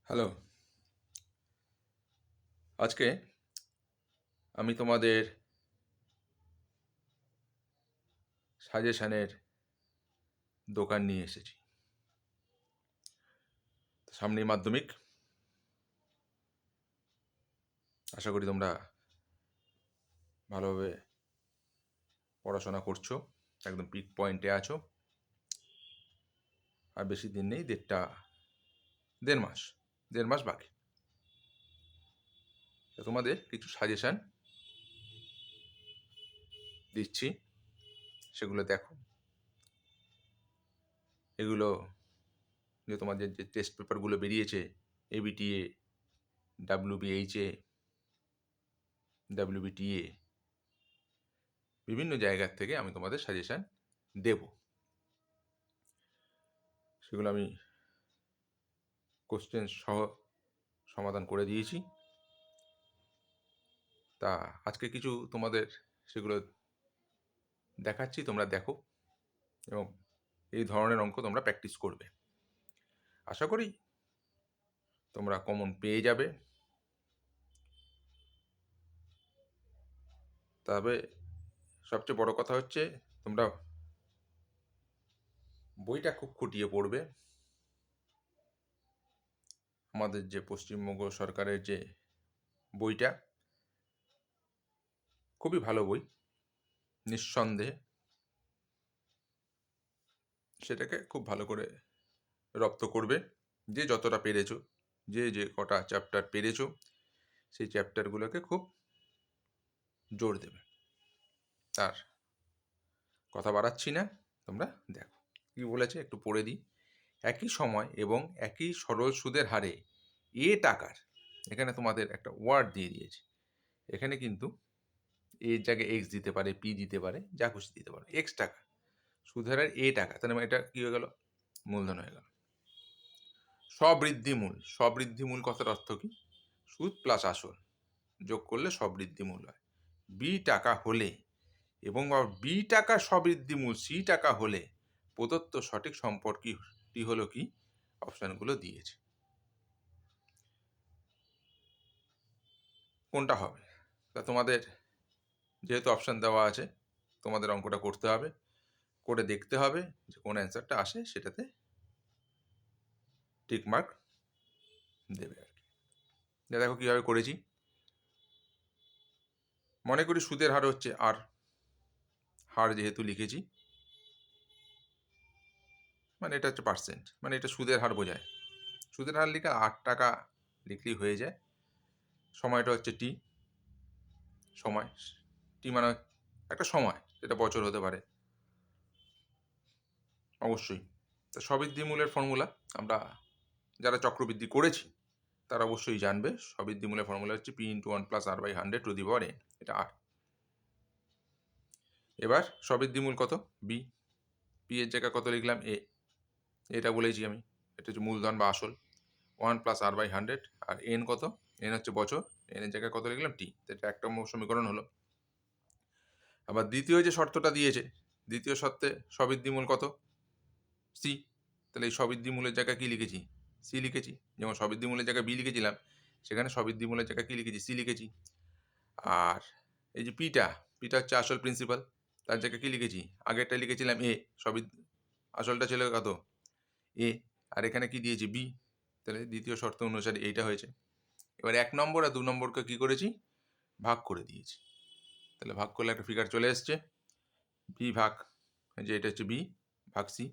Hello. আজকে আমি তোমাদের সাজেশানের দোকান নিয়ে এসেছি। সামনেই মাধ্যমিক। আশা করি তোমরা ভালোভাবে পড়াশোনা করছো, একদম পিক পয়েন্টে আছো। আর বেশি দিন নেই, দেড় মাস বাকি। তো তোমাদের কিছু সাজেশান দিচ্ছি, সেগুলো দেখো। এগুলো যে তোমাদের যে টেস্ট পেপারগুলো বেরিয়েছে, এবিটিএ, ডাব্লিউবিএইচএ, ডাব্লিউবিটিএ, বিভিন্ন জায়গার থেকে আমি তোমাদের সাজেশান দেব। সেগুলো আমি কোশ্চেন সহ সমাধান করে দিয়েছি। তা আজকে কিছু তোমাদের সেগুলো দেখাচ্ছি, তোমরা দেখো এবং এই ধরনের অঙ্ক তোমরা প্র্যাকটিস করবে। আশা করি তোমরা কমন পেয়ে যাবে। তবে সবচেয়ে বড় কথা হচ্ছে তোমরা বইটা খুব খুঁটিয়ে পড়বে। আমাদের যে পশ্চিমবঙ্গ সরকারের যে বইটা, খুবই ভালো বই, নিঃসন্দেহে। সেটাকে খুব ভালো করে রপ্ত করবে, যে যতটা পেরেছো, যে কটা চ্যাপ্টার পেরেছো, সেই চ্যাপ্টারগুলোকে খুব জোর দেবে। তার কথা বাড়াচ্ছি না, তোমরা দেখো কি বলেছে, একটু পড়ে দিই। একই সময় এবং একই সরল সুদের হারে টাকার, এখানে তোমাদের একটা ওয়ার্ড দিয়ে দিয়েছে। এখানে কিন্তু এর জায়গায় এক্স দিতে পারে, পি দিতে পারে, যা খুশি দিতে পারে। এক্স টাকা সুদের হার টাকা, তাহলে এটা কি হয়ে গেল? মূলধন হয়ে গেল। সবৃদ্ধিমূল কথার অর্থ কি? সুদ প্লাস আসল যোগ করলে সবৃদ্ধিমূল হয়। বি টাকা হলে এবং বি টাকা সবৃদ্ধিমূল সি টাকা হলে প্রদত্ত সঠিক সম্পর্কটি হলো কি? অপশানগুলো দিয়েছে, কোনটা হবে? তা তোমাদের যেহেতু অপশান দেওয়া আছে, তোমাদের অঙ্কটা করতে হবে, করে দেখতে হবে যে কোন অ্যান্সারটা আসে, সেটাতে টিক মার্ক দেবে আর কি। দেখো কীভাবে করেছি। মনে করি সুদের হার হচ্ছে আর, হার যেহেতু লিখেছি, মানে এটা হচ্ছে পার্সেন্ট, মানে এটা সুদের হার বোঝায়। সুদের হার লিখে 8 টাকা লিখলেই হয়ে যায়। সময়টা হচ্ছে টি, সময় টি মানে একটা সময়, যেটা বছর হতে পারে অবশ্যই। তো সবৃদ্ধিমূলের ফর্মুলা আমরা যারা চক্রবৃদ্ধি করেছি তারা অবশ্যই জানবে। সবৃদ্ধিমূলের ফর্মুলা হচ্ছে পি ইন্টু 1 + r/100 এটা আর। এবার সবৃদ্ধিমূল কত? বি। পি এর জায়গায় কত লিখলাম? এটা বলেছি আমি, এটা হচ্ছে মূলধন বা আসল। 1 + r/100। আর এন কত? এন হচ্ছে বছর, এন এর জায়গায় কত লিখলাম? টি। এটা একটা সমীকরণ হলো। আবার দ্বিতীয় যে শর্তটা দিয়েছে, দ্বিতীয় শর্তে সবৃদ্ধিমূল কত? সি। তাহলে এই সবৃদ্ধিমূলের জায়গায় কী লিখেছি? সি লিখেছি। যেমন সবৃদ্ধিমূলের জায়গায় বি লিখেছিলাম, সেখানে সবৃদ্ধিমূলের জায়গায় কী লিখেছি? সি লিখেছি। আর এই যে পিটা হচ্ছে আসল প্রিন্সিপাল, তার জায়গায় কী লিখেছি? আগেরটা লিখেছিলাম আসলটা ছিল কত? এ। আর এখানে কি দিয়েছি? বি। তাহলে দ্বিতীয় শর্ত অনুসারে এইটা হয়েছে। এবার 1 নম্বর আর 2 নম্বরকে কী করেছি? ভাগ করে দিয়েছি। তাহলে ভাগ করলে একটা ফিগার চলে এসছে, বি ভাগ, যে এটা হচ্ছে বি ভাগ সি।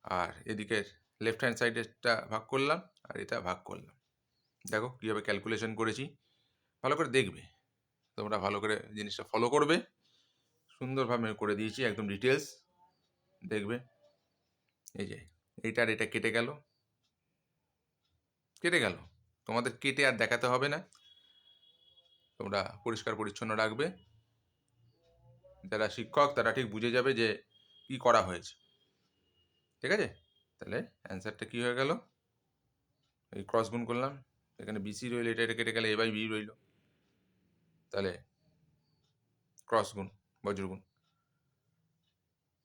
আর এদিকের লেফট হ্যান্ড সাইডেরটা ভাগ করলাম, আর এটা ভাগ করলাম। দেখো কীভাবে ক্যালকুলেশন করেছি, ভালো করে দেখবে, তোমরা ভালো করে জিনিসটা ফলো করবে। সুন্দরভাবে করে দিয়েছি, একদম ডিটেলস দেখবে। এই যে এইটার এটা কেটে গেল, তোমাদের কেটে আর দেখাতে হবে না, তোমরা পরিষ্কার পরিচ্ছন্ন রাখবে। যারা শিক্ষক তারা ঠিক বুঝে যাবে যে কি করা হয়েছে। ঠিক আছে? তাহলে অ্যান্সারটা কি হয়ে গেল? এই ক্রস গুণ করলাম, এখানে বিসি রইল, এটা কেটে গেলে a/b রইল। তাহলে ক্রস গুণ, বজ্রগুণ।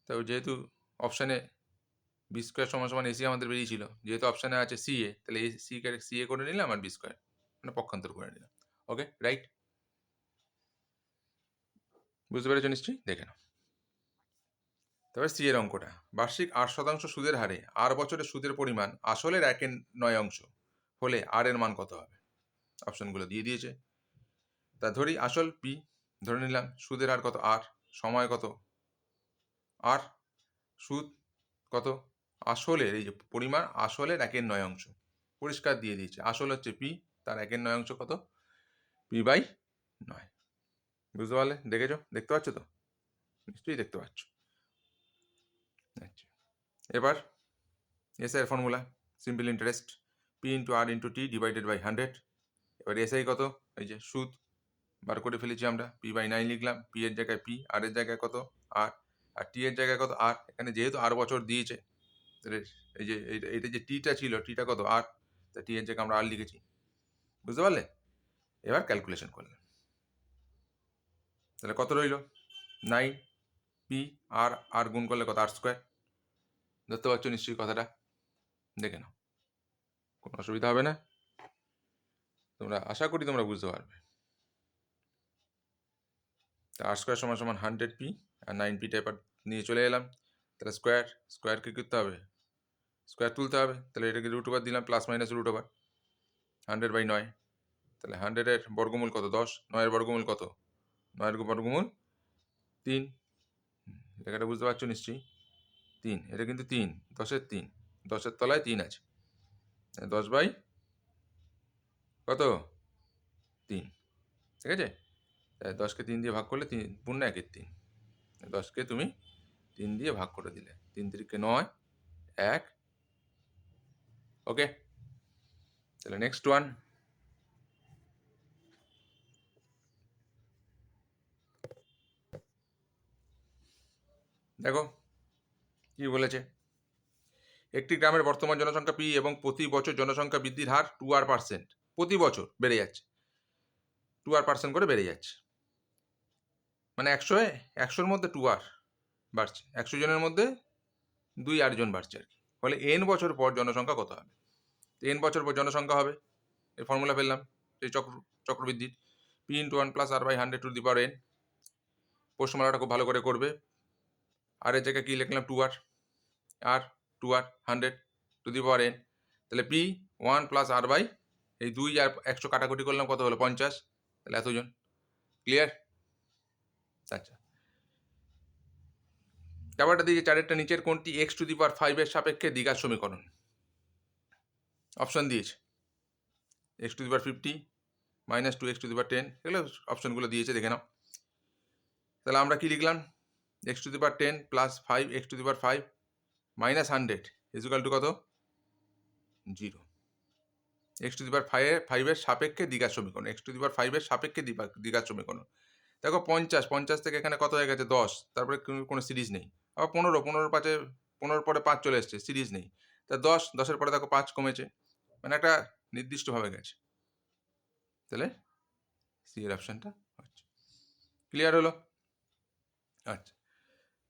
তবে যেহেতু অপশানে বি স্কোয়ার সমান সমান এসি আমাদের বেরিয়েছিল, যেহেতু অপশানে আছে সিএ, তাহলে সিএ করে নিলাম আর বি স্কোয়ার মানে পক্ষান্তর করে নিলাম। ওকে, রাইট? বুঝতে পেরেছো নিশ্চয়ই? দেখে নাও। তবে সি এর অঙ্কটা, বার্ষিক 8% সুদের হারে আর বছরের সুদের পরিমাণ আসলের 1/9 হলে আর এর মান কত হবে? অপশনগুলো দিয়ে দিয়েছে। তা ধরি আসল পি ধরে নিলাম, সুদের হার কত আর, সময় কত আর, সুদ কত, আসলের এই যে পরিমাণ আসলের 1/9 পরিষ্কার দিয়ে দিয়েছে। আসল হচ্ছে পি, তার 1/9 কত? p/9। বুঝতে পারলে? দেখেছো? দেখতে পাচ্ছ তো? নিশ্চয়ই দেখতে পাচ্ছ। আচ্ছা, এবার এসআই এর formula, simple interest, P into R into T divided by 100। এবার এসআই কত? এই যে সুদ বার করে ফেলেছি আমরা, p/9 লিখলাম, পি এর জায়গায় পি, আর এর জায়গায় কত আর, আর টি এর জায়গায় কত আর। এখানে যেহেতু আর বছর দিয়েছে, তাহলে এই যে এইটা যে টিটা ছিল, টিটা কত আর, তা টি এর জায়গায় আমরা আর লিখেছি। বুঝতে পারলে? এবার ক্যালকুলেশন করলাম, তাহলে কত রইল? 9 পি আর আর গুণ করলে কত? আর স্কোয়ার। ধরতে পারছো নিশ্চয়ই কথাটা? দেখে নাও, কোনো অসুবিধা হবে না, তোমরা আশা করি তোমরা বুঝতে পারবে। আর স্কোয়ার সমান সমান 100 পি আর 9 পিটা এবার নিয়ে চলে এলাম, তাহলে স্কোয়ার কি করতে হবে? স্কোয়ার তুলতে হবে, তাহলে এটাকে রুট ওভার দিলাম, প্লাস মাইনাস রুট ওভার 100/9। তাহলে 100-এর বর্গমূল কত? 10। 9-এর বর্গমূল কত? 9-এর বর্গমূল 3। লেখাটা বুঝতে পারছো নিশ্চয়ই? 3, এটা কিন্তু 3, 10-এর 3, 10-এর তলায় 3 আছে, 10/কত? 3। ঠিক আছে? 10কে 3 দিয়ে ভাগ করলে 3 পূর্ণ 1-এর 3, 10কে তুমি 3 দিয়ে ভাগ করে দিলে, 3 3-কে 9, 1। ওকে, তাহলে নেক্সট ওয়ান। দেখো কি বলেছে, একটি গ্রামের বর্তমান জনসংখ্যা পি এবং প্রতি বছর জনসংখ্যা বৃদ্ধির হার 2% প্রতি বছর বেড়ে যাচ্ছে, 2% করে বেড়ে যাচ্ছে, মানে 100-এর মধ্যে 2 বাড়ছে, 100 জনের মধ্যে 2 জন বাড়ছে আর কি। ফলে n বছর পর জনসংখ্যা কত হবে? n বছর পর জনসংখ্যা হবে, এই ফর্মুলা ফেললাম এই চক্রবৃদ্ধির, P into 1+r/100 to the power n। প্রশ্নমালাটা খুব ভালো করে করবে। আর এর জায়গায় কি লিখলাম? 2r, আর 2r 100 to the power n। তাহলে পি 1+r/, এই 2 আর 100 কাটাকুটি করলাম, কত হলো? 50। তাহলে এতজন। ক্লিয়ার? আচ্ছা, ব্যাপারটা দিয়েছে 4-এরটা নিচের কোনটি x টু দি পাওয়ার 5-এর সাপেক্ষে দ্বিঘাত সমীকরণ? অপশন দিয়েছে x to the power 50 minus 2x to the power 10, এগুলো অপশনগুলো দিয়েছে, দেখে নাও। তাহলে আমরা কি লিখলাম? x to the power 10 plus 5x two the power 5 minus 100 equal to কত? 0। x টু দি পাওয়ার 5-এর সাপেক্ষে দ্বিঘাত সমীকরণ, x টু দি পাওয়ার 5-এর সাপেক্ষে দ্বিঘাত সমীকরণ। দেখো 50 থেকে এখানে কত হয়ে গেছে? 10, তারপরে কোনো সিরিজ নেই। আবার 15 পরে 5 চলে এসছে, সিরিজ নেই। তা 10-এর পরে দেখো 5 কমেছে, মানে একটা নির্দিষ্টভাবে গেছে। তাহলে সি এর অপশানটা হচ্ছে। ক্লিয়ার হলো? আচ্ছা,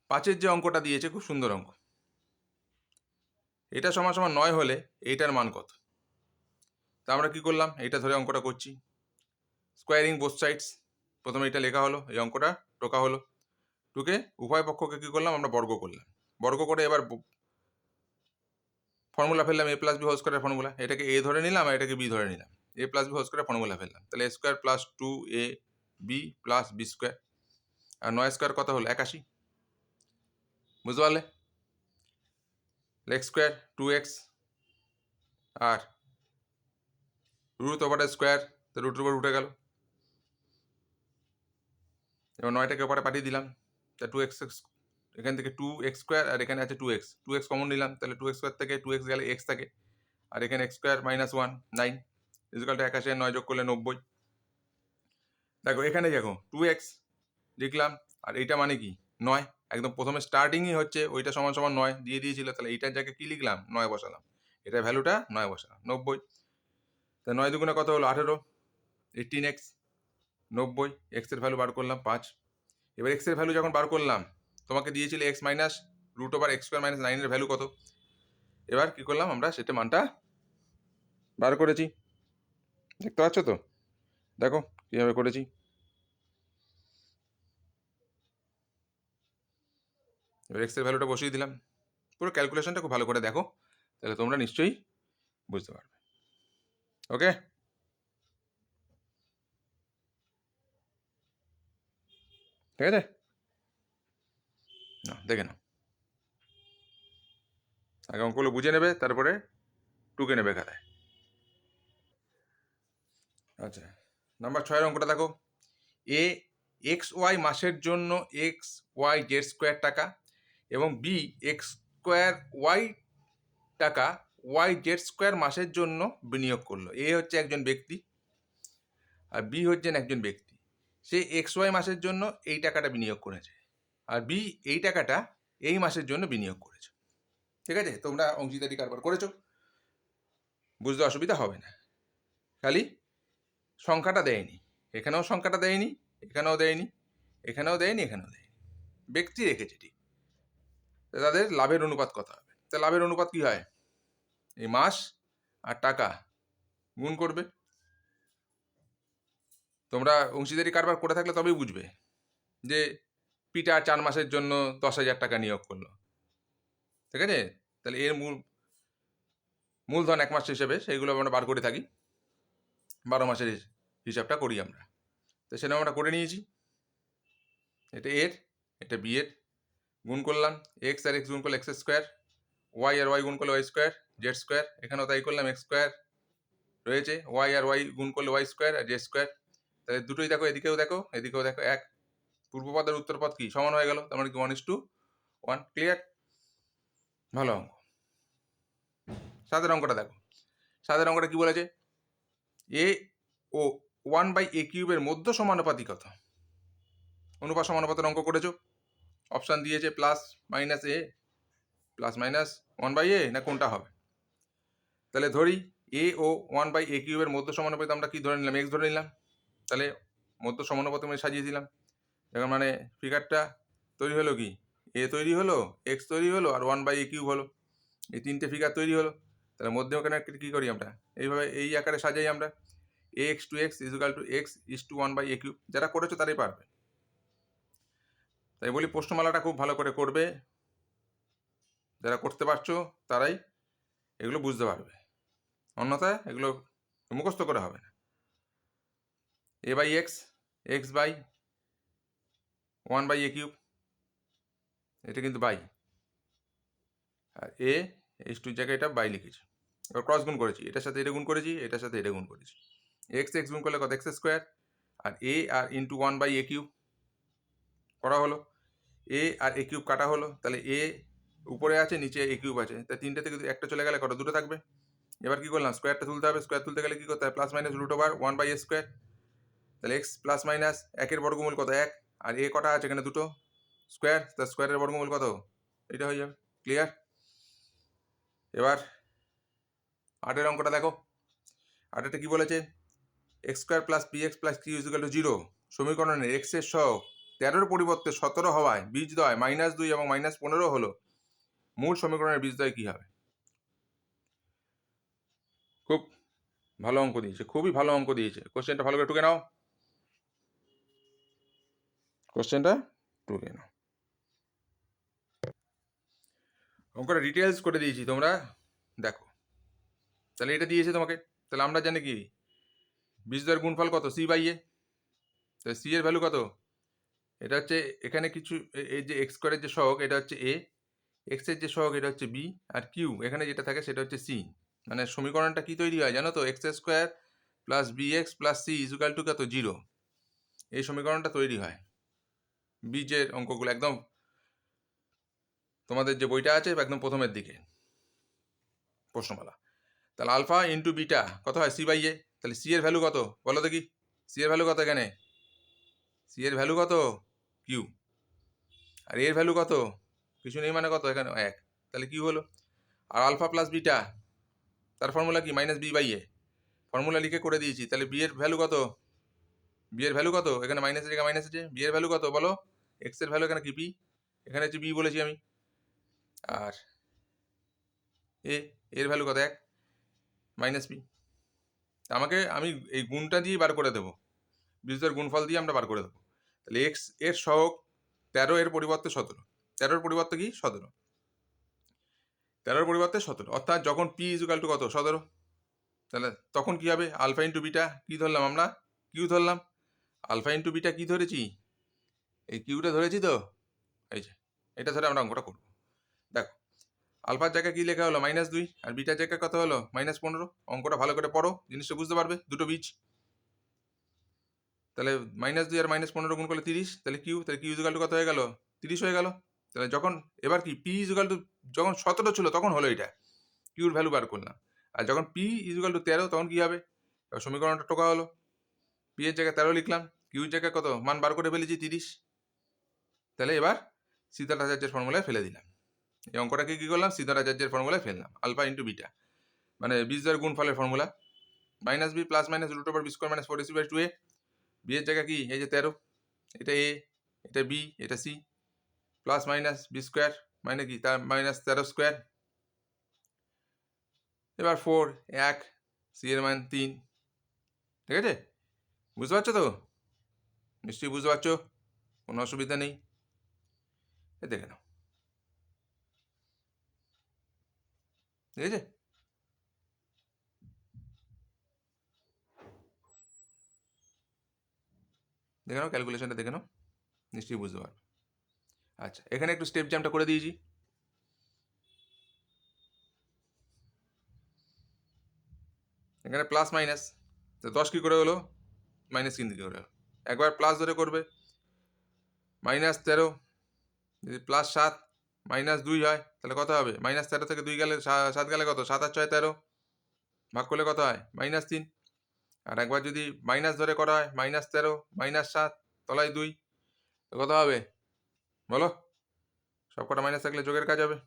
5-এর যে অঙ্কটা দিয়েছে খুব সুন্দর অঙ্ক, এটা সমান সমান 9 হলে এইটার মান কত? তা আমরা কি করলাম? এইটা ধরে অঙ্কটা করছি, স্কোয়ারিং বোথ সাইডস। প্রথমে এটা লেখা হলো, এই অঙ্কটা টোকা হলো, টুকে উভয় পক্ষকে কি করলাম? আমরা বর্গ করলাম। বর্গ করে এবার ফর্মুলা ফেললাম, a প্লাস বি হোল স্কোয়ারের ফর্মুলা। এটাকে a ধরে নিলাম আর এটাকে b ধরে নিলাম, a প্লাস বি হোল স্কোয়ারের ফর্মুলা ফেললাম। তাহলে a square plus 2ab plus b square, আর 9 স্কোয়ার কত হলো? 81। বুঝতে পারলে? x স্কোয়ার 2x আর রুট ওভার স্কোয়ার, তো রুটের উপর উঠে গেল। এবার 9টাকে ওপরে পাঠিয়ে দিলাম, তা 2x, এখান থেকে 2x স্কোয়ার আর এখানে আছে 2x কমন নিলাম, তাহলে 2x স্কোয়ার থেকে 2x গেলে x থাকে, আর এখানে x square minus 1 9 equal to 81 আর 9 যোগ করলে 90। দেখো এখানে দেখো 2x লিখলাম, আর এইটা মানে কি? 9। একদম প্রথমে স্টার্টিংই হচ্ছে ওইটা সমান সমান 9 দিয়ে দিয়েছিল, তাহলে এইটার জায়গায় কি লিখলাম? 9 বসালাম, এটা ভ্যালুটা 9 বসালাম, 90। তা 9 দুগুণে কত হলো? 18, 18x, 90। এক্সের ভ্যালু বার করলাম 5। এবার এক্সের ভ্যালু যখন বার করলাম, তোমাকে দিয়েছিল x minus root over x square minus 9-এর ভ্যালু কত? এবার কি করলাম আমরা, সেটা মানটা বার করেছি। দেখতে পাচ্ছ তো, দেখো কীভাবে করেছি। এবার এক্সের ভ্যালুটা বসিয়ে দিলাম। পুরো ক্যালকুলেশনটা খুব ভালো করে দেখো, তাহলে তোমরা নিশ্চয়ই বুঝতে পারবে। ওকে, ঠিক আছে, না দেখে নাও, আগে অঙ্কগুলো বুঝে নেবে, তারপরে টুকে নেবে খাতায়। আচ্ছা, নাম্বার 6 অঙ্কটা দেখো। এ এক্স ওয়াই মাসের জন্য এক্স ওয়াই জেড স্কোয়ার টাকা এবং বি এক্স স্কোয়ার ওয়াই টাকা ওয়াই জেড স্কোয়ার মাসের জন্য বিনিয়োগ করলো। এ হচ্ছে একজন ব্যক্তি আর বি হচ্ছেন একজন ব্যক্তি। সে এক্স ওয়াই মাসের জন্য এই টাকাটা বিনিয়োগ করেছে, আর বি এই টাকাটা এই মাসের জন্য বিনিয়োগ করেছে। ঠিক আছে, তোমরা অংশীদারি কারবার করেছো, বুঝতে অসুবিধা হবে না। খালি সংখ্যাটা দেয়নি, এখানেও সংখ্যাটা দেয়নি, এখানেও দেয়নি, এখানেও দেয়নি, এখানেও দেয়নি, ব্যক্তি রেখেছে ঠিক। তাদের লাভের অনুপাত কত হবে? তা লাভের অনুপাত কি হয়? এই মাস আর টাকা গুণ করবে। তোমরা অংশীদারি কারবার করে থাকলে তবেই বুঝবে যে পিটা 4 মাসের জন্য 10,000 টাকা নিয়োগ করলো। ঠিক আছে, তাহলে এর মূলধন 1 মাস হিসেবে সেইগুলো আমরা বার করে থাকি, 12 মাসের হিসাবটা করি আমরা। তো সেটা আমরা করে নিয়েছি। এটা এর, এটা বি এর, গুণ করলাম এক্স আর এক্স গুণ করলে এক্স স্কোয়ার, ওয়াই আর ওয়াই গুণ করলে ওয়াই স্কোয়ার, জেড স্কোয়ার, এখানেও তাই করলাম, এক্স স্কোয়ার রয়েছে, ওয়াই আর ওয়াই গুণ করলে ওয়াই স্কোয়ার আর জেড স্কোয়ার। তাহলে দুটোই দেখো, এদিকেও দেখো এদিকেও দেখো, এক। পূর্বপদ আর উত্তরপদ কি সমান হয়ে গেল, তার মানে কি 1:1। ক্লিয়ার? ভালো অঙ্ক। 7 অঙ্কটা দেখো। 7 অঙ্কটা কি বলেছে? এ ও 1/a কিউবের মধ্য সমানুপাতি কত? অনুপাত সমানুপাতের অঙ্ক করেছো, অপশান দিয়েছে প্লাস মাইনাস এ, প্লাস মাইনাস 1/a, না কোনটা হবে? তাহলে ধরি এ ও 1/a কিউবের মধ্য সমানুপাতি আমরা কি ধরে নিলাম? এক্স ধরে নিলাম। তাহলে মধ্য সমানুপাতি আমি সাজিয়ে দিলাম। এখন মানে ফিগারটা তৈরি হলো কি? এ তৈরি হলো, এক্স তৈরি হলো, আর 1/a কিউব হলো। এই 3টে ফিগার তৈরি হলো। তাহলে মধ্যেখানে কী করি আমরা? এইভাবে এই আকারে সাজাই আমরা, a x to x equal to x is to 1/a cube. যারা করেছো তারাই পারবে। তাই বলি প্রশ্নমালাটা খুব ভালো করে করবে, যারা করতে পারছো তারাই এগুলো বুঝতে পারবে, অন্যথায় এগুলো মুখস্থ করে হবে না। A by x, x by 1/a cube, এটা কিন্তু বাই, আর এ এইচ টুর জায়গায় এটা বাই লিখেছি। এবার ক্রস গুণ করেছি, এটার সাথে এটা গুণ করেছি, এটার সাথে এটা গুণ করেছি। এক্স এক্স গুণ করলে কত? এক্স স্কোয়ার, আর এ আর ইন্টু 1/a কিউব করা হলো। এ আর এ কিউব কাটা হলো, তাহলে এ উপরে আছে, নিচে এ কিউব আছে, তাই 3টে থেকে একটা চলে গেলে কত? 2টো থাকবে। এবার কি করলাম? স্কোয়ারটা তুলতে হবে। স্কোয়ার তুলতে গেলে কি করতে হয়? Plus minus root over 1/a square. তাহলে এক্স প্লাস মাইনাস 1-এর বর্গমূল কত? 1, আর এ কটা আছে এখানে? 2টো। স্কোয়ার, তার স্কোয়ারের বর্গমূল কত? এটা হয়ে যাবে। ক্লিয়ার? এবার 8-এর অঙ্কটা দেখো। 8-এটা কি বলেছে? X square plus p x plus q equal to 0 সমীকরণের এক্সের সহগ 13-র পরিবর্তে 17 হওয়ায় বীজদ্বয় -2 এবং -15 হলো, মূল সমীকরণের বীজদ্বয় কী হবে? খুব ভালো অঙ্ক দিয়েছে, খুবই ভালো অঙ্ক দিয়েছে। কোশ্চেনটা ভালো করে টুকে নাও, কোশ্চেনটা টুকে নাও। অঙ্কটা ডিটেলস করে দিয়েছি, তোমরা দেখো। তাহলে এটা দিয়েছে তোমাকে, তাহলে আমরা জানি কি বীজদ্বয়ের গুণফল কত? সি বাই এ। তাহলে সি এর ভ্যালু কত? এটা হচ্ছে এখানে কিছু, এই যে এক্স স্কোয়ারের যে সহগ এটা হচ্ছে এ, এক্সের যে সহগ এটা হচ্ছে বি, আর কিউ এখানে যেটা থাকে সেটা হচ্ছে সি। মানে সমীকরণটা কি তৈরি হয় জানো তো? X square plus b x plus c equal to কত? 0। এই সমীকরণটা তৈরি হয়। বীজের অঙ্কগুলো একদম তোমাদের যে বইটা আছে একদম প্রথমের দিকে প্রশ্নমালা। তাহলে আলফা ইন্টু বিটা কত হয়? সি বাই এ। তাহলে সি এর ভ্যালু কত বলো দেখি? সি এর ভ্যালু কত এখানে? সি এর ভ্যালু কত? কিউ। আর এর ভ্যালু কত? কিছু নেই মানে কত? এখানে 1। তাহলে কিউ হলো। আর আলফা প্লাস বিটা তার ফর্মুলা কি? -b/a। ফর্মুলা লিখে করে দিয়েছি। তাহলে বি এর ভ্যালু কত? বি এর ভ্যালু কত? এখানে মাইনাসের জায়গায় মাইনাস আছে। বি এর ভ্যালু কত বলো? এক্স এর ভ্যালু এখানে কি? বি, এখানে হচ্ছে বি বলেছি আমি। আর এর ভ্যালু কত 1 মাইনাস বি। আমি এই গুণটা দিয়ে বার করে দেবো, বীজদ্বয়ের গুণফল দিয়ে আমরা বার করে দেবো। তাহলে এক্স এর সহগ 13, এর পরিবর্তে 17, 13-র পরিবর্তে কি 17, 13-র পরিবর্তে 17, অর্থাৎ যখন পি ইজুকাল টু কত 17, তাহলে তখন কি হবে আলফা ইন্টু বিটা কি ধরলাম আমরা, কিউ ধরলাম। আলফা ইন্টু বিটা কি ধরেছি, এই কিউটা ধরেছি তো, এই যে এটা ধরে আমরা অঙ্কটা করবো। দেখো আলফার জায়গায় কি লেখা হলো -2 আর বিটার জায়গায় কত হলো -15। অঙ্কটা ভালো করে পড়ো, জিনিসটা বুঝতে পারবে, দুটো বীজ। তাহলে -2 আর -15 গুণ করলে 30, তাহলে কিউ ইজুকাল টু কত হয়ে গেল 30 হয়ে গেল। তাহলে যখন এবার কি পি ইজুকাল টু যখন 17 ছিল তখন হলো এটা, কিউর ভ্যালু বার করলাম। আর যখন পি ইজুকাল টু 13 তখন কি হবে, এবার সমীকরণটা টোকা হলো, পি এর জায়গায় 13 লিখলাম, কিউর জায়গায় কত মান বার করে ফেলেছি 30। তাহলে এবার সীতারাচার্যের ফর্মুলায় ফেলে দিলাম, এই অঙ্কটাকে কি করলাম সীতারাচার্যের ফর্মুলায় ফেললাম, আলফা ইন্টু বিটা মানে বীজদ্বয়ের গুণফলের formula, minus b plus minus root over b square minus 4ac/2a। B এর জায়গা কি এই যে 13, এটা এ, এটা বি, এটা c, plus minus b square মানে কি তার -13 স্কোয়ার, এবার 4 1, সি এর মান 3। ঠিক আছে, বুঝতে পারছো তো, নিশ্চয়ই বুঝতে পারছো, কোনো অসুবিধা নেই। দেখে নাও, ঠিক আছে। দেখে নাও ক্যালকুলেশনটা দেখে নাও, নিশ্চয়ই বুঝতে পারবে। আচ্ছা এখানে একটু স্টেপ জ্যামটা করে দিয়েছি। এখানে প্লাস মাইনাস, তো 10 কী করে হলো মাইনাস কিন দিকে হলো, একবার প্লাস ধরে করবে, -13 যদি +7 -2 হয় তাহলে কত হবে, -13 থেকে 2 গেলে 7 গেলে কত, 7 আর 6 13, ভাগ করলে কত হয় -3। আর একবার যদি মাইনাস ধরে করা হয় -13 -7 তলায় 2, তো কত হবে বলো, সব কটা মাইনাস থাকলে যোগের কাজ হবে,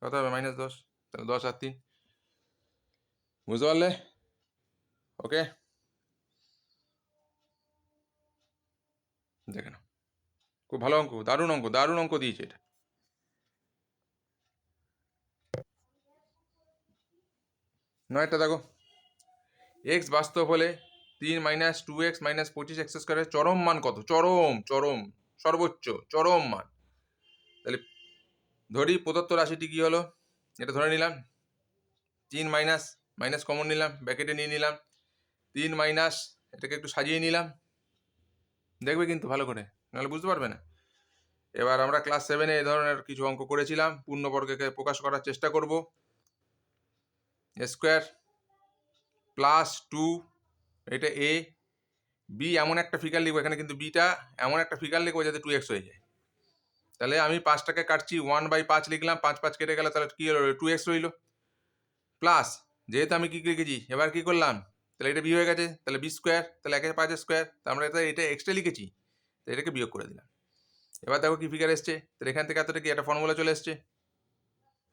কত হবে -10, তাহলে 10 আর 3, বুঝতে পারলে? ওকে, দেখে নাও, খুব ভালো অঙ্ক, দারুণ অঙ্ক, দারুণ অঙ্ক দিয়েছে এটা। নয়টা দেখো, এক্স বাস্তব হলে 3 - 2x - 25x² চরম মান কত, চরম সর্বোচ্চ চরম মান। তাহলে ধরি প্রদত্ত রাশিটি কি হলো, এটা ধরে নিলাম 3 মাইনাস মাইনাস কমন নিলাম, ব্র্যাকেটে নিয়ে নিলাম 3 মাইনাস, এটাকে একটু সাজিয়ে নিলাম, দেখবে কিন্তু ভালো করে, নাহলে বুঝতে পারবে না। এবার আমরা ক্লাস 7-এ এই ধরনের কিছু অঙ্ক করেছিলাম, পূর্ণবর্গকে প্রকাশ করার চেষ্টা করব, স্কোয়ার প্লাস 2, এটা এ, বি এমন একটা ফিগার লিখবো, এখানে কিন্তু বিটা এমন একটা ফিগার লিখবো যাতে 2x হয়ে যায়। তাহলে আমি 5টাকে কাটছি, 1/5 লিখলাম, 5 5 কেটে গেলে তাহলে কি হলো 2x রইল, প্লাস যেহেতু আমি কি লিখেছি এবার কি করলাম, তাহলে এটা বি হয়ে গেছে, তাহলে বি স্কোয়ার, তাহলে 1 5 স্কোয়ার, তাহলে আমরা এটা এক্সট্রা লিখেছি, তো এটাকে বিয়োগ করে দিলাম। এবার দেখো কি ফিগার এসছে, তাহলে এখান থেকে এতটা কি একটা ফর্মুলা চলে এসছে,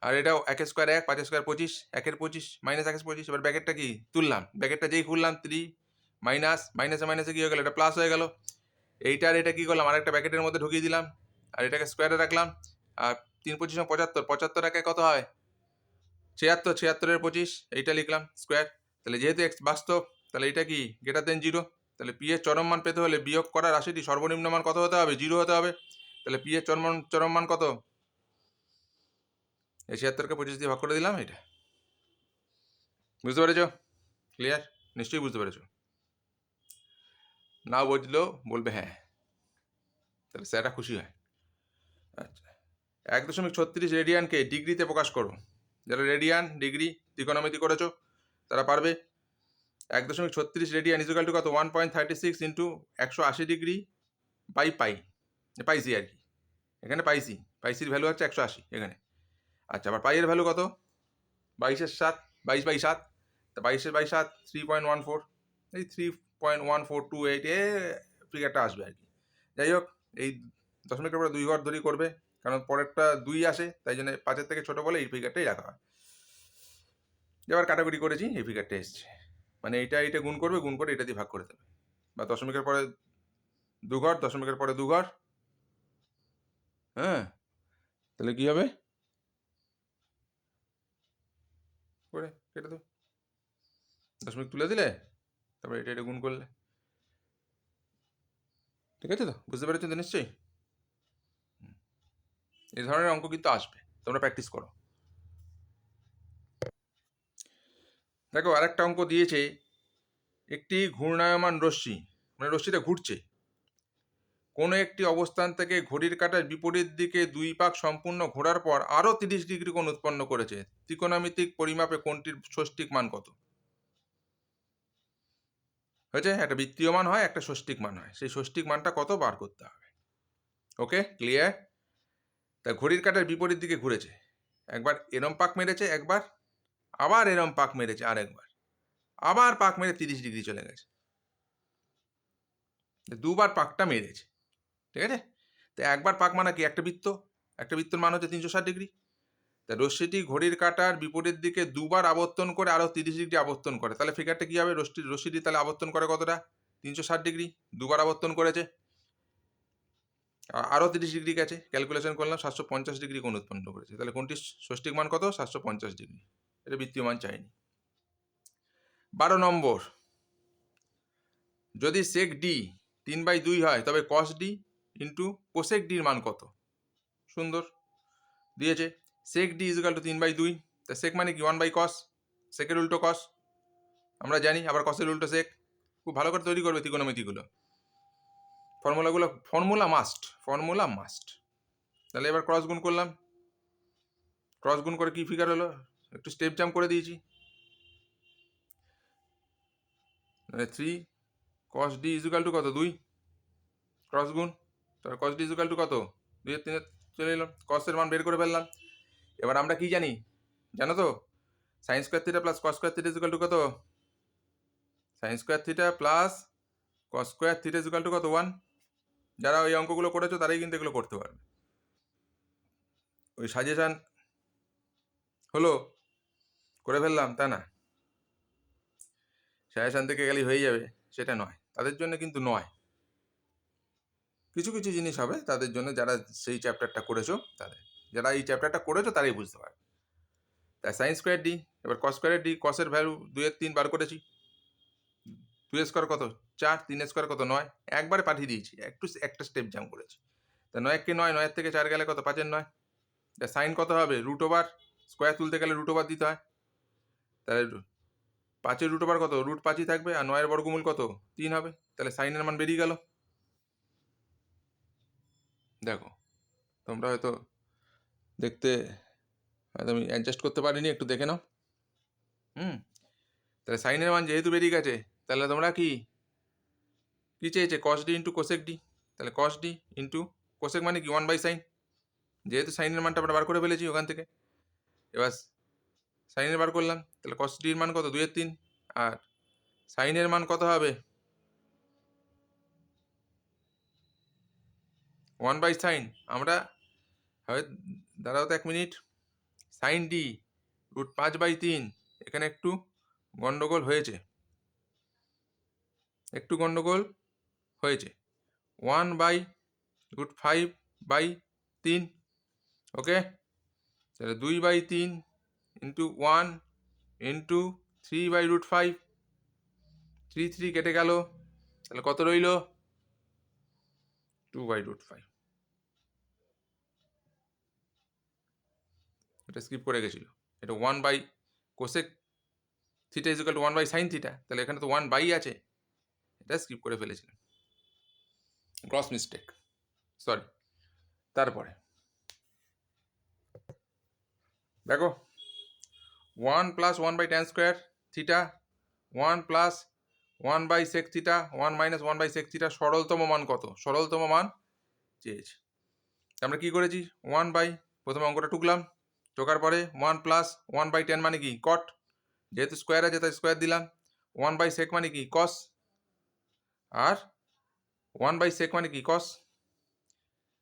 আর এটাও 1 স্কোয়ার 1, 5 স্কোয়ার 25, 1 25 মাইনাস 1 25, এবার ব্র্যাকেটটা কি তুললাম, ব্র্যাকেটটা যেই খুললাম 3 মাইনাস মাইনাসে মাইনাসে কি হয়ে গেল, এটা প্লাস হয়ে গেল, এইটার এটা কি করলাম আরেকটা ব্র্যাকেটের মধ্যে ঢুকিয়ে দিলাম, আর এটাকে স্কোয়ারে রাখলাম, আর 3 25 75, 75 একে কত হয় 76, 76-এর 25, এইটা লিখলাম স্কোয়ার। তাহলে যেহেতু এক্স বাস্তব, তাহলে এটা কি গ্রেটার দেন 0, তাহলে পি এর চরম মান পেতে হলে বিয়োগ করা রাশিটি সর্বনিম্ন মান কত হতে হবে, 0 হতে হবে। তাহলে পি এর চরম মান কত, এই 76কে 25 দিয়ে ভাগ করে দিলাম, এটা বুঝতে পেরেছো, ক্লিয়ার, নিশ্চয়ই বুঝতে পেরেছো, না বুঝলেও বলবে হ্যাঁ, তাহলে স্যাররা খুশি হয়। আচ্ছা 1.36 রেডিয়ানকে ডিগ্রিতে প্রকাশ করো, যারা রেডিয়ান ডিগ্রি ত্রিকোণমিতি করেছো তারা পারবে। 1.36 রেডিয়ান ইজুকাল টু কত, 1.36 ইন্টু 180 ডিগ্রি বাই পাই, পাইসি আর কি, এখানে পাইসির ভ্যালু হচ্ছে 180 এখানে। আচ্ছা আবার পাইয়ের ভ্যালু কত, 22/7, 22/7, তা 22/7 3.14, এই 3.1428 এ ফিগারটা আসবে আর কি। যাই হোক, এই দশমিকের পরে 2 ঘর ধরেই করবে, কারণ পরেরটা 2 আসে, তাই জন্য 5-এর থেকে ছোটো বলে এই ফিগারটাই রাখা হয়। এবার কাটাকুটি করেছি, এই ফিগারটা এসছে, মানে এটা গুণ করবে, গুণ করে এটা দিয়ে ভাগ করে দেবে, বা দশমিকের পরে 2 ঘর, দশমিকের পরে 2 ঘর, হ্যাঁ, তাহলে কি হবে করে কেটে দেবো, দশমিক তুলে দিলে তারপরে এটা গুণ করলে, ঠিক আছে তো? বুঝতে পেরেছো তো নিশ্চয়ই? এই ধরনের অঙ্ক কিন্তু আসবে, তোমরা প্র্যাকটিস করো। দেখো আরেকটা অঙ্ক দিয়েছে, একটি ঘূর্ণায়মান রশ্মি, মানে রশ্মিটা ঘুরছে, কোনো একটি অবস্থান থেকে ঘড়ির কাঁটার বিপরীত দিকে 2 পাক সম্পূর্ণ ঘোরার পর আরও 30 ডিগ্রি কোণ উৎপন্ন করেছে। ত্রিকোণমিতিক পরিমাপে কোণটির ষষ্ঠিক মান কত? হয়েছে, একটা বৃত্তীয় মান হয়, একটা ষষ্ঠিক মান হয়, সেই ষষ্ঠিক মানটা কত বার করতে হবে। ওকে, ক্লিয়ার? তা ঘড়ির কাঁটার বিপরীত দিকে ঘুরেছে, একবার এরম পাক মেরেছে, একবার আবার এরম পাক মেরেছে, আরেকবার আবার পাক মেরে 30 ডিগ্রি চলে গেছে, দুবার পাকটা মেরেছে, ঠিক আছে? তো একবার পাক মানে কি, একটা বৃত্ত, একটা বৃত্তর মান হচ্ছে 360 ডিগ্রি। তা রশ্মিটি ঘড়ির কাঁটার বিপরীত দিকে দুবার আবর্তন করে আরও 30 ডিগ্রি আবর্তন করে, তাহলে ফিগারটা কী হবে? রশ্মিটি তাহলে আবর্তন করে কতটা? 360 ডিগ্রি, দুবার আবর্তন করেছে, আরও 30 ডিগ্রি গেছে, ক্যালকুলেশন করলাম 750 ডিগ্রি কোণ উৎপন্ন করেছে, তাহলে কোনটির ষষ্ঠিক মান কত? 750 ডিগ্রি। এটা বৃত্তীয় মান চাইনি। 12 নম্বর, যদি সেক ডি 3/2 হয় তবে কস ডি ইন্টু কোসেক ডির মান কত? সুন্দর দিয়েছে, সেক ডি ইজিক্যাল টু 3/2, তা সেক মানে কি 1/cos, সেকের উল্টো কস আমরা জানি, আবার কসের উল্টো সেক। খুব ভালো করে তৈরি করবে ত্রিকোণমিতিগুলো, ফর্মুলা মাস্ট। তাহলে এবার ক্রস গুণ করলাম, ক্রস গুণ করে কি ফিগার হলো? একটু স্টেপ জাম্প করে দিয়েছি, 3 cos d ইজিক্যাল টু কত? 2, ক্রস গুণ, তাহলে cos d ইজিক্যাল টু কত? 2 এর 3 চলে এলাম, কসের মান বের করে ফেললাম। এবার আমরা কি জানি জানো তো? Sin square theta plus cos square theta equal to কত? Sin square theta plus cos square theta equal to কত? 1। যারা ওই অঙ্কগুলো করেছো তারাই কিন্তু এগুলো করতে পারবে। ওই সাজেশান হলো করে ফেললাম তা না, সাজেশান থেকে গেলেই হয়ে যাবে সেটা নয়, তাদের জন্য কিন্তু নয়। কিছু কিছু জিনিস হবে তাদের জন্য, যারা সেই চ্যাপ্টারটা করেছো, যারা এই চ্যাপ্টারটা করেছো তারাই বুঝতে পারবে। তাই সাইন স্কোয়ার ডি, এবার কস স্কোয়ারের ডি, কসের ভ্যালু 2 এর 3 বার করেছি, 2 স্কোয়ার কত? 4, 3 স্কোয়ার কত? 9, একবারে পাঠিয়ে দিয়েছি, একটা স্টেপ জাম্প করেছি। তা 9 কে 9, 9 থেকে 4 গেলে কত? 5 এর 9। তা সাইন কত হবে? রুট ওভার, স্কোয়ার তুলতে গেলে রুট ওভার দিতে হয়, তাহলে 5 রুট ওভার কত? রুট 5ই থাকবে, আর 9 বর্গমূল কত? 3 হবে, তাহলে সাইনের মান বেরিয়ে গেল। দেখো তোমরা হয়তো দেখতে আমি অ্যাডজাস্ট করতে পারিনি, একটু দেখে নাও। তাহলে সাইনের মান যেহেতু বেরিয়ে গেছে, তাহলে তোমরা কি চেয়েছে? কস ডি ইন্টু কোসেক ডি, তাহলে কস ডি ইন্টু কোসেক মানে কি 1/sin, যেহেতু সাইনের মানটা আমরা বার করে ফেলেছি ওখান থেকে, এবার সাইনের বার করলাম, তাহলে কস ডির মান কত? 2 এর 3, আর সাইনের মান কত হবে? 1/sin, আমরা হয়, দাঁড়াও তো 1 মিনিট, সাইন ডি রুট 5/3, এখানে একটু গন্ডগোল হয়েছে, 1/5/3, ওকে? তাহলে 2/3 ইন্টু 1 ইন্টু 3/5, 3 কেটে গেল, তাহলে কত রইল? 2/5। এটা স্কিপ করে গেছিল, এটা 1/কোসেক theta equal to 1/sin theta, তাহলে এখানে তো 1/, আছে, এটা স্কিপ করে ফেলেছিলাম, গ্রস মিস্টেক, সরি। তারপরে দেখো 1 plus 1/tan square theta, 1 plus 1/sec theta, 1 minus 1/sec theta, সরলতম মান কত? সরলতম মান চেয়েছে। আমরা কি করেছি? 1/, প্রথমে অঙ্কটা টুকলাম, টোকার পরে 1 প্লাস 1/tan মানে কি? কট, যেহেতু স্কোয়ার আছে তাই স্কোয়ার দিলাম, 1/sec মানে কি? কস, আর 1/sec মানে কি? কস।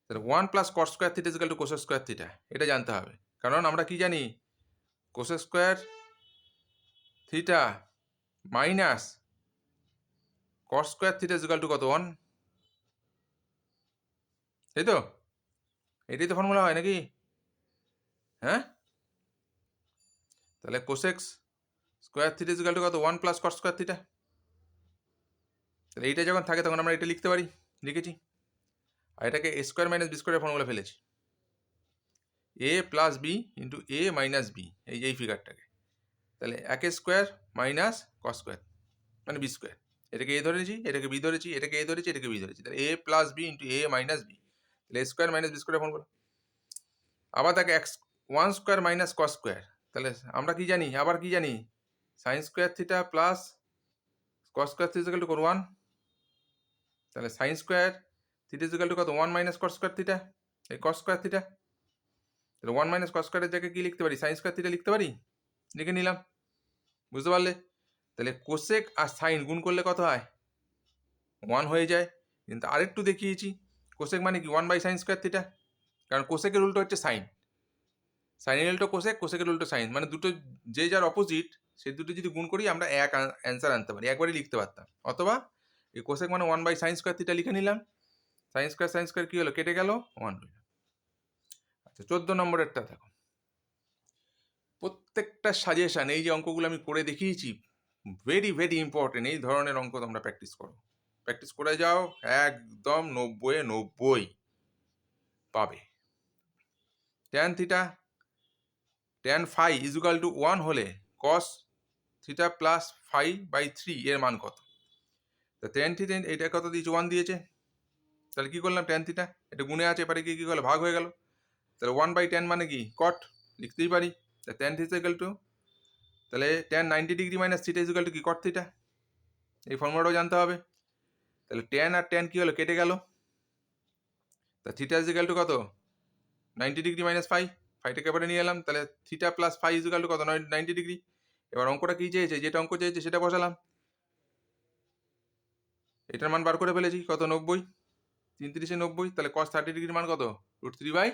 তাহলে 1 plus cot square theta equal to cos square theta, এটা জানতে হবে, কারণ আমরা কি জানি? Cos square theta minus cot square theta equal to কত? 1, তাই তো? এটাই তো ফর্মুলা হয় নাকি? হ্যাঁ, তাহলে cos x square theta is equal to কত 1 প্লাস কস স্কোয়ার থিটা। তাহলে এইটা যখন থাকে তখন আমরা এটা লিখতে পারি, লিখেছি। আর এটাকে এ স্কোয়ার মাইনাস বি স্কোয়ারের ফর্মুলা ফেলেছি, এ প্লাস বি ইন্টু এ মাইনাস বি, এই ফিগারটাকে। তাহলে একে স্কোয়ার মাইনাস কস স্কোয়ার মানে বি স্কোয়ার, এটাকে এ ধরেছি, এটাকে বি ধরেছি, এটাকে এ ধরেছি, এটাকে বি ধরেছি। তাহলে এ প্লাস বি ইন্টু এ মাইনাস বি, তাহলে এ স্কোয়ার মাইনাস বি স্কোয়ারের ফর্মুলা। আবার তাকে x 1 square minus cos square, তাহলে আমরা কি জানি, আবার কি জানি, sign square theta plus cos square theta equal to 1। তাহলে sign square theta equal to কত 1 মাইনাস কস স্কোয়ার থিটা, এই কস স্কোয়ার থিটা। তাহলে 1 মাইনাস কস স্কোয়ারের জায়গায় কি লিখতে পারি, সাইন স্কোয়ার থিটা লিখতে পারি, লিখে নিলাম। বুঝতে পারলে? তাহলে কোসেক আর সাইন গুণ করলে কত হয়, 1 হয়ে যায়। কিন্তু আরেকটু দেখিয়েছি, কোসেক মানে কি 1 বাই সাইন স্কোয়ার থিটা, কারণ কোসেকের উল্টো হচ্ছে সাইন, সাইনের উল্টো কোসেক, কোসেকের উল্টো সাইন, মানে দুটো যে যার অপোজিট, সেই দুটো যদি গুণ করি আমরা এক অ্যান্সার আনতে পারি, একবারই লিখতে পারতাম। অথবা এই কোসেক মানে 1 বাই সাইন স্কোয়ার থিটা লিখে নিলাম, সাইন স্কোয়ার কি হলো, কেটে গেল, 1 হলো। আচ্ছা 14 নম্বরেরটা দেখো, প্রত্যেকটা সাজেশান, এই যে অঙ্কগুলো আমি করে দেখিয়েছি, ভেরি ভেরি ইম্পর্টেন্ট। এই ধরনের অঙ্ক তোমরা প্র্যাকটিস করো, প্র্যাকটিস করে যাও, একদম 90-এ 90 পাবে। Tan theta tan phi equal to 1 হলে cos theta plus phi by 3 এর মান কত? তা ট্যান থিটা এটা কত দিয়েছে, 1 দিয়েছে। তাহলে কী করলাম, ট্যান থিটা এটা গুণে আছে, এবারে কী করলো, ভাগ হয়ে গেল। তাহলে 1 বাই ট্যান মানে কি, কট, লিখতেই পারি। তা ট্যান থিটা ইকুয়াল টু, তাহলে tan 90 degree minus theta equal to কি, কট থিটা। এই ফর্মুলাটাও জানতে হবে। তাহলে ট্যান আর ট্যান কী হলো, কেটে গেল। তা থিটা ইকুয়াল টু কত, 90 ডিগ্রি মাইনাস ফাই, ফাইটাকে এবারে নিয়ে এলাম। তাহলে theta plus phi equal to কত, 90 ডিগ্রি। এবার অঙ্কটা কী চেয়েছে, যেটা অঙ্ক চেয়েছে সেটা বসালাম, এটার মান বার করে ফেলেছি, কত, 90, 3 3 90। তাহলে কস 30 ডিগ্রির মান কত, √3/2।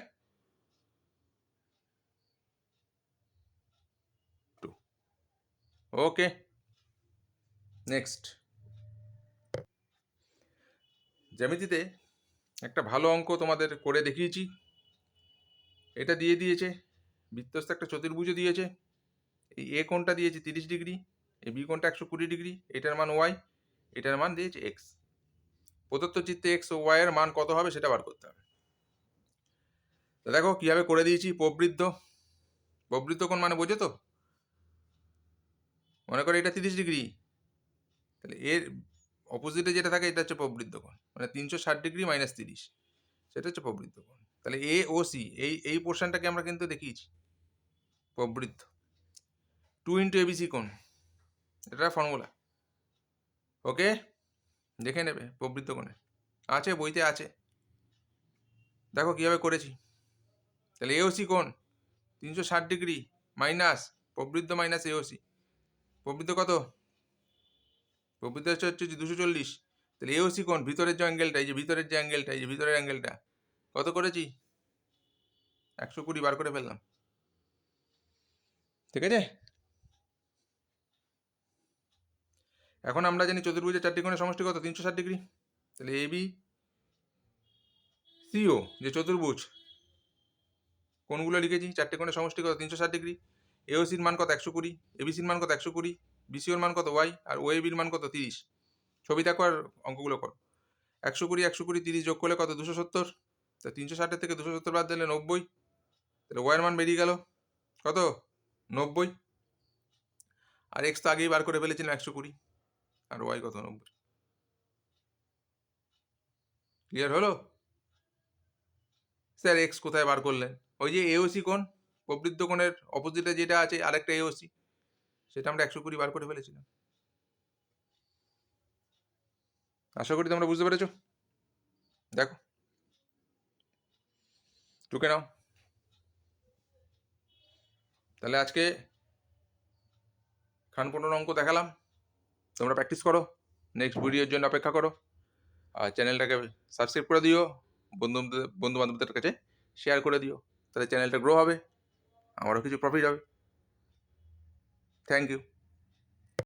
ওকে, নেক্সট। জ্যামিতিতে একটা ভালো অঙ্ক তোমাদের করে দেখিয়েছি, এটা দিয়ে দিয়েছে, বৃত্তস্থ একটা চতুর্ভুজও দিয়েছে। এই এ কোণটা দিয়েছে 30 ডিগ্রি, এই বি কোণটা 120 ডিগ্রি, এটার মান ওয়াই, এটার মান দিয়েছে এক্স। প্রদত্ত চিত্রে এক্স ও ওয়াই এর মান কত হবে সেটা বার করতে হবে। তো দেখো কীভাবে করে দিয়েছি, প্রবৃত্ত কোণ মানে বোঝো তো, মনে করো এটা 30 ডিগ্রি, তাহলে এর অপোজিটে যেটা থাকে এটা হচ্ছে প্রবৃত্ত কোণ, মানে 360 ডিগ্রি মাইনাস 30, সেটা হচ্ছে প্রবৃত্ত কোণ। তাহলে এ ও সি এই পোর্শনটাকে আমরা কিন্তু দেখিয়েছি প্রবৃত্ত। 2 ইন্টু এবিসি কোণ, এটা ফর্মুলা, ওকে, দেখে নেবে প্রবৃত্ত কোণে, আছে বইতে আছে, দেখো কীভাবে করেছি। তাহলে এওসি কোণ 360 ডিগ্রি মাইনাস প্রবৃত্ত মাইনাস এওসি, প্রবৃত্ত কত, প্রবৃত্ত হচ্ছে 240। তাহলে এওসি কোণ ভিতরের যে অ্যাঙ্গেলটা, এই যে ভিতরের যে অ্যাঙ্গেলটা, এই যে ভিতরের অ্যাঙ্গেলটা কত করেছি, 120 বার করে ফেললাম, ঠিক আছে। এখন আমরা জানি চতুর্ভুজের 4টি কোণের সমষ্টি কত, 360 ডিগ্রি। তাহলে এবি সিও যে চতুর্ভুজ, কোণগুলো লিখেছি, 4টে কোণের সমষ্টি কত, 360 ডিগ্রি। এওসির মান কত, 120, এবিসির মান কত, 120, বিসিওর মান কত, ওয়াই, আর ওএবির মান কত, 30। ছবি দেখো আর অঙ্কগুলো করো। 120 120 30 যোগ করলে কত, 270। তা 360 থেকে 270 বাদ দিলে 90। তাহলে ওয়াইয়ের মান বেরিয়ে গেল কত, 90। আর এক্স তো আগেই বার করে ফেলেছিলাম 120, আর ওয়াই কত, 90। ক্লিয়ার হলো? স্যার এক্স কোথায় বার করলেন, ওই যে এওসি কোণ, প্রবৃত্ত কোণের অপোজিটে যেটা আছে আরেকটা এওসি, সেটা আমরা 120 বার করে ফেলেছিলাম। আশা করি তোমরা বুঝতে পেরেছো। দেখো টুকে নাও। তাহলে আজকে খান 15 অঙ্ক দেখালাম, তোমরা প্র্যাকটিস করো, নেক্সট ভিডিওর জন্য অপেক্ষা করো। আর চ্যানেলটাকে সাবস্ক্রাইব করে দিও, বন্ধু বান্ধবদের কাছে শেয়ার করে দিও, তাহলে চ্যানেলটা গ্রো হবে, আমারও কিছু প্রফিট হবে। Thank you.